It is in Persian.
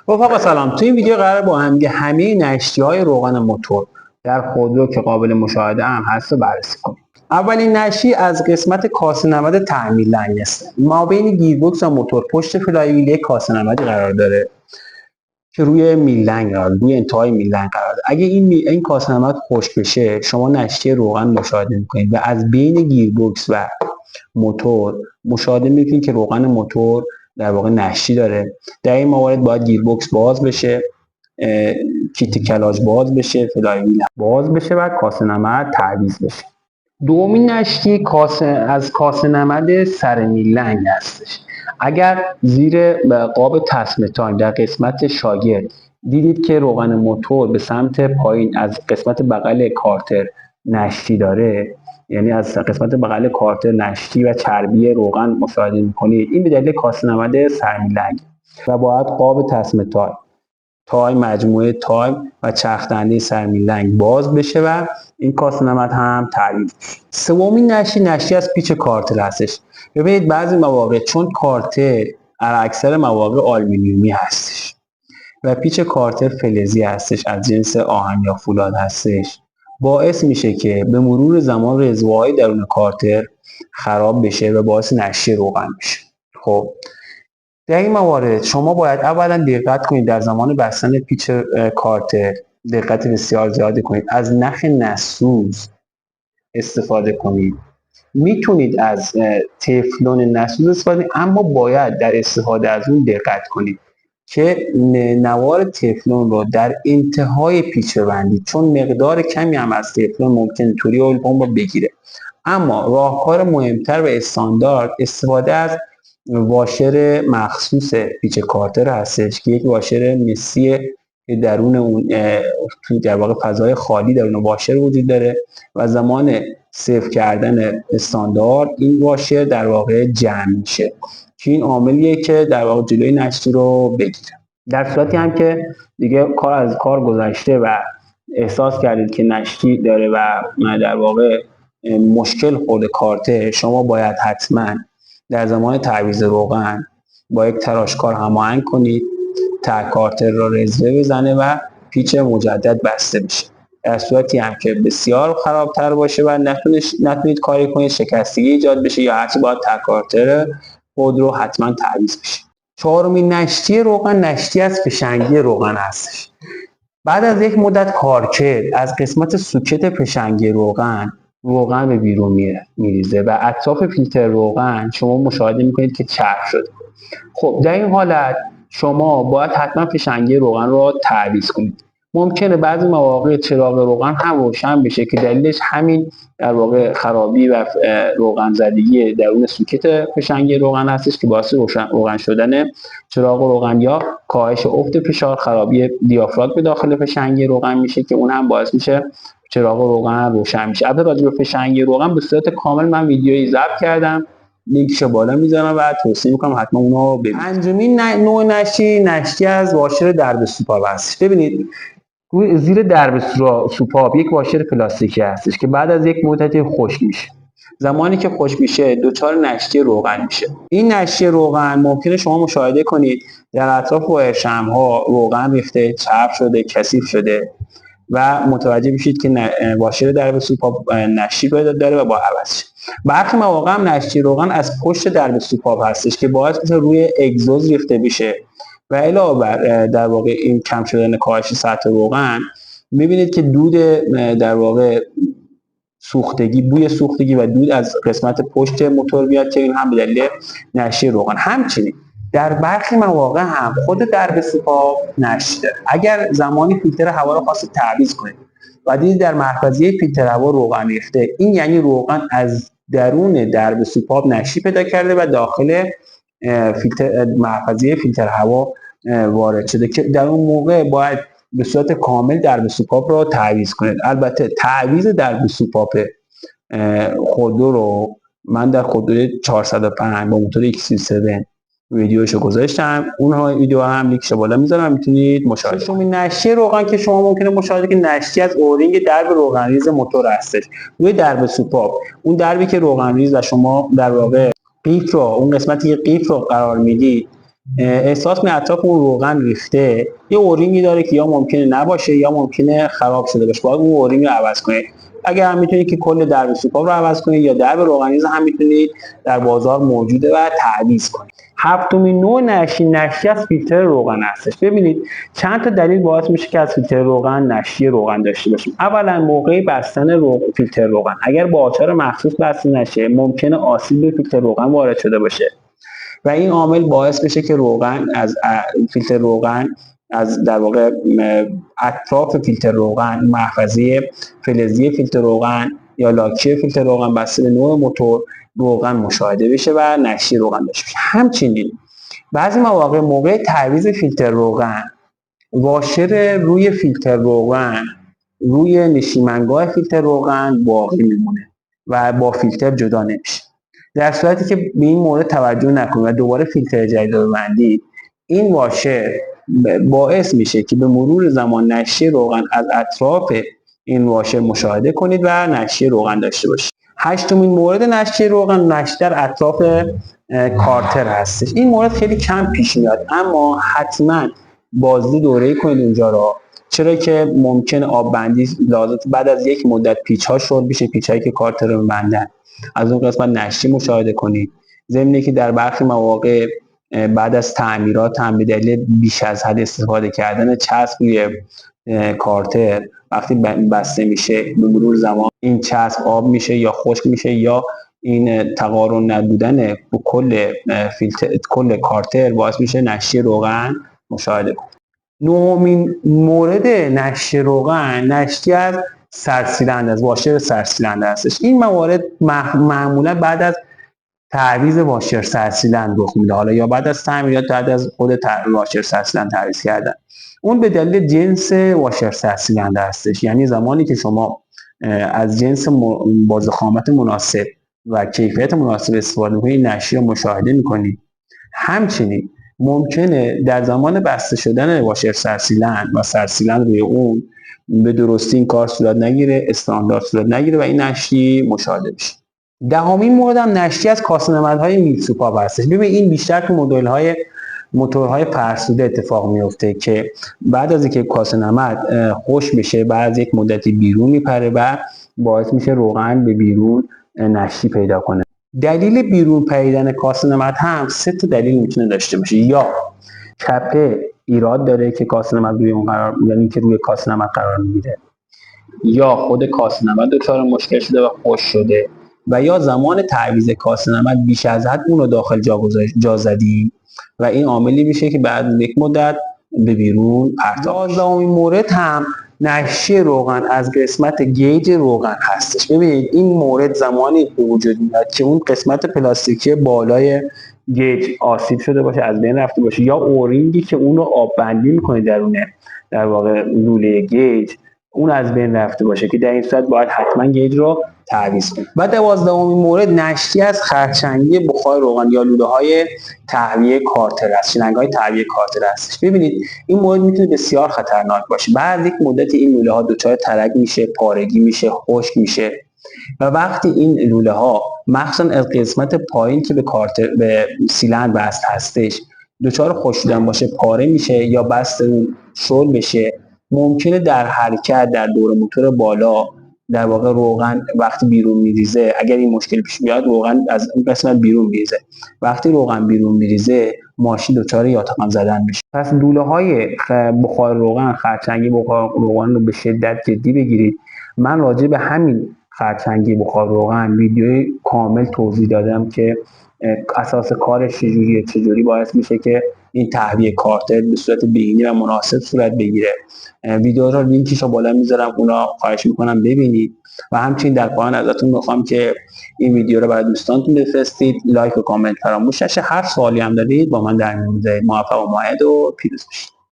رفقا سلام. تو این ویدیو قرار با هم همه نشتی‌های روغن موتور در خودرو که قابل مشاهده هم هست رو بررسی کنیم. اولین نشتی از قسمت کاسه نمد تعمیر لنگ است. ما بین گیربکس و موتور پشت فلایویل یک کاسه نمدی قرار داره که روی میلنگ روی انتهای میلنگ قرار داره. اگه این کاسه نمد خشک بشه شما نشتی روغن مشاهده میکنید و از بین گیربکس و موتور مشاهده میکنید که روغن موتور در واقع نشتی داره. در این موارد باید گیربکس باز بشه، کیت کلاژ باز بشه، فلایویل باز بشه و کاسه نمد تعویض بشه. دومین نشتی از کاسه نمد سر میلنگ هستش. اگر زیر قاب تسمه در قسمت شاگرد دیدید که روغن موتور به سمت پایین از قسمت بغل کارتر نشتی داره، یعنی از قسمت بغل کارتر نشتی و چربی روغن مشاهده می‌کنید، این به دلیل کاسه نمد سر میلنگ و باید قاب تسمه تای مجموعه تای و چرخدنده سر میلنگ باز بشه و این کاسه نمد هم تعویض بشه. سومین نشتی از پیچ کارتر هستش. ببینید بعضی مواقع چون کارتر اکثر مواقع آلومینیومی هستش و پیچ کارتر فلزی هستش، از جنس آهن یا فولاد هستش، باعث میشه که به مرور زمان رزوهای درون کارتر خراب بشه و باعث نشتی روغن بشه. خب در این موارد شما باید اولا دقت کنید در زمان بستن پیچ کارتر دقت بسیار زیادی کنید، از نخ نسوز استفاده کنید. میتونید از تفلون نسوز استفاده کنید، اما باید در استفاده از اون دقت کنید که نوار تفلون رو در انتهای پیچ ببندید، چون مقدار کمی هم از تفلون ممکن توری اویل پمپ رو بگیره. اما راهکار مهمتر و استاندارد استفاده از واشر مخصوص پیچ کارتر هستش که یک واشر مسی درون اون در واقع فضای خالی درون واشر وجود داره و زمان صفر کردن استاندارد این واشر در واقع جمع میشه که این عاملیه که در واقع جلوی نشتی رو بگیره. در صورتی هم که دیگه کار از کار گذشته و احساس کردید که نشتی داره و در واقع مشکل خورده کارتر، شما باید حتما در زمان تعویض روغن با یک تراشکار هماهنگ کنید تا کارتر را رزوه بزنه و پیچ مجدد بسته بشه. در صورتی هم که بسیار خرابتر باشه و نتونید کاری کنید، شکستگی ایجاد بشه یا حتی باید تا کارتر خود رو حتما تعویض بشه. چهارمین نشتی روغن نشتی از فشنگی روغن هستش. بعد از یک مدت کارکرد از قسمت سوکت فشنگی روغن به بیرون میریزه و اطراف فیلتر روغن شما مشاهده میکنید که چرب شده. خب در این حالت شما باید حتما فشنگی روغن رو تعویض کنید. ممکنه بعضی مواقع چراغ روغن هم روشن بشه که دلیلش همین در واقع خرابی و روغن زدگی درون سوکت فشنگی روغن هستش که باعث روغن شدن چراغ روغن یا کاهش افت فشار خرابی دیافراگم به داخل فشنگی روغن میشه که اون هم باعث میشه چراغ روغن روشن میشه. البته راجع به فشنگی روغن به صورت کامل من ویدیویی ضبط کردم، لینکش بالا میذارم و توصیه میکنم حتما اونو ببینید. پنجمین نوع نشتی از واشر درب سوپاب هست. ببینید زیر درب سوپاب یک واشر پلاستیکی هستش که بعد از یک مدتی خشک میشه. زمانی که خشک میشه دچار نشتی روغن میشه. این نشتی روغن ممکنه شما مشاهده کنید در اطراف وایر-شمع‌ها روغن ریخته، چرب شده، کثیف شده و متوجه میشید که واشر درب سوپاب نشتی پیدا داره و با عوض شه. برخی مواقع هم نشتی روغن از پشت درب سوپاب هستش که باعث میشه روی اگزوز ریخته بشه و علاوه بر در واقع این کم شدن کاهش سطح روغن میبینید که دود در واقع بوی سوختگی و دود از قسمت پشت موتور میاد که این هم به دلیل نشتی روغن. همچنین در برخی مواقع هم خود درب سوپاب نشتی داره. اگر زمانی فیلتر هوا رو خواستید تعویض کنید و دیدید در محفظه فیلتر هوا روغن ریخته، این یعنی روغن از درون درب سوپاب نشتی پیدا کرده و داخل محفظه فیلتر هوا وارد شده که در اون موقع باید به صورت کامل درب سوپاب رو تعویض کنید. البته تعویض درب سوپاب خودرو رو من در خودرو 405 با موتور X37 ویدیوشو گذاشتم، اون ویدیو هم لینکش بالا میذارم، میتونید مشاهده کنید. ششمین نشتی روغن که شما ممکنه مشاهده کنید نشتی از اورینگ درب روغنریز موتور هستش. روی درب سوپاب اون دربی که روغنریز و شما در واقع قیف رو، اون قسمتی که قیف رو قرار میدید احساس می اطراف اون روغن ریخته یه اورینگی داره که یا ممکنه نباشه یا ممکنه خراب شده باشه، باید اون اورینگ رو عوض کنید. اگر هم میتونید که کل درب سوپاب رو عوض کنید یا درب روغنیز هم میتونید در بازار موجوده و تعویض کنید. هفتمین نوع نشی از فیلتر روغن هستش. ببینید چند تا دلیل باعث میشه که از فیلتر روغن نشی روغن داشته باشیم. اولا موقع بستن فیلتر روغن اگر با آچار مخصوص بسته نشه ممکنه آسیب به فیلتر روغن وارد شده باشه و این عامل باعث بشه که روغن از فیلتر روغن از در واقع اطراف فیلتر روغن، محفظه فلزی فیلتر روغن یا لاکچه فیلتر روغن بسته به نوع موتور روغن مشاهده بشه و نشی روغن داشته باشه. همچنین بعضی مواقع موقع تعویض فیلتر روغن واشر روی فیلتر روغن روی نشیمنگاه فیلتر روغن باقی میمونه و با فیلتر جدا نمیشه. در صورتی که به این مورد توجه نکنید و دوباره فیلتر جدید رو ببندید، این واشر باعث میشه که به مرور زمان نشی روغن از اطراف این واشر مشاهده کنید و نشی روغن داشته باشید. هشتمین مورد نشی روغن نشی در اطراف کارتر هستش. این مورد خیلی کم پیش میاد اما حتما بازدید دوره‌ای کنید اونجا رو، چرا که ممکن آب بندی لازم بعد از یک مدت پیچ ها شورت بشه، پیچ هایی که کارتر رو می‌بندن از اون قسمت نشی مشاهده کنید. ضمن که در برخی مواقع بعد از تعمیرات هم به دلیل بیش از حد استفاده کردن چسب روی کارتر وقتی بسته میشه به مرور زمان این چسب آب میشه یا خشک میشه یا این تقارن نبودن کل کارتر باعث میشه نشی روغن مشاهده کنید. نهمین مورد نشی روغن نشی از سرسیلنده از واشر سرسیلنده هستش. این موارد معمولا بعد از تعویض واشر سرسیلند رخ میده، حالا یا بعد از تعمیرات بعد از خود واشر سرسیلند تعویض کردن. اون به دلیل جنس واشر سرسیلنده هستش، یعنی زمانی که شما از جنس بازخامت مناسب و کیفیت مناسب استفاده می‌کنید نشی رو مشاهده می‌کنید. همچنین ممکنه در زمان بسته شدن واشر سرسیلند و سرسیلند روی اون به درستی این کار صورت نگیره، استاندارد صورت نگیره و این نشی مشاهده بشه. دهمین مورد هم نشی از کاسه‌نمدهای میلسوپاب هستش. ببین این بیشتر تو موتورهای فرسوده اتفاق میفته که بعد از اینکه کاسه‌نمد خشک بشه بعد از یک مدتی بیرون میپره و باعث میشه روغن به بیرون نشی پیدا کنه. دلیل بیرون پریدن کاسه‌نمد هم 3 تا دلیل میتونه داشته باشه. یا چپه ایراد داره که کاسه‌نمد روی اون قرار، یعنی که روی کاسه‌نمد قرار میگیره، یا خود کاسه‌نمد دچار مشکل شده و خشک شده، و یا زمان تعویض کاسه‌نمد بیش از حد اون رو داخل جا زدیم و این عاملی میشه که بعد یک مدت به بیرون پرتاب بشه. 11مین مورد هم نشی روغن از قسمت گیج روغن هستش. ببینید این مورد زمانی به وجود میاد که اون قسمت پلاستیکی بالای گیج آسیب شده باشه، از بین رفته باشه، یا اورینگی که اون رو آب بندی میکنه درونه در واقع لوله گیج اون از بین رفته باشه که در این صورت باید حتما گیج رو تعویض کنید. و 12مین مورد نشی از خرچنگی بخار روغن یا لوله های تهویه کارتر است، شیلنگ های تهویه کارتر هستش. ببینید این مورد میتونه بسیار خطرناک باشه. بعد یک مدت این لوله ها دچار ترک میشه، پارگی میشه، خشک میشه و وقتی این لوله ها مخصوصا از قسمت پایین که به سیلندر بست هستش دچار خشک شدن باشه پاره میشه یا بست اون شل بشه، ممکنه در حرکت در دور موتور بالا در واقع روغن وقتی بیرون میریزه، اگر این مشکل پیش بیاد روغن از اون قسمت بیرون میریزه، وقتی روغن بیرون میریزه ماشین دچار یاتقان زدن میشه. پس لوله های بخار روغن، خرچنگی بخار روغن رو به شدت جدی بگیرید. من راجع به همین خرچنگی بخار روغن ویدیوی کامل توضیح دادم که اساس کارش چجوری باعث میشه که این تهویه کارتر به صورت بهینه و مناسب صورت بگیره. ویدیو رو لینکش رو بالا میذارم، اونا خواهش میکنم ببینید و همچنین در پایان ازتون میخوام که این ویدیو رو برای دوستانتون بفرستید، لایک و کامنت فراموش نشه. هر سوالی هم دارید با من در میون بذارید. موفق و مؤید و پیروز باشید.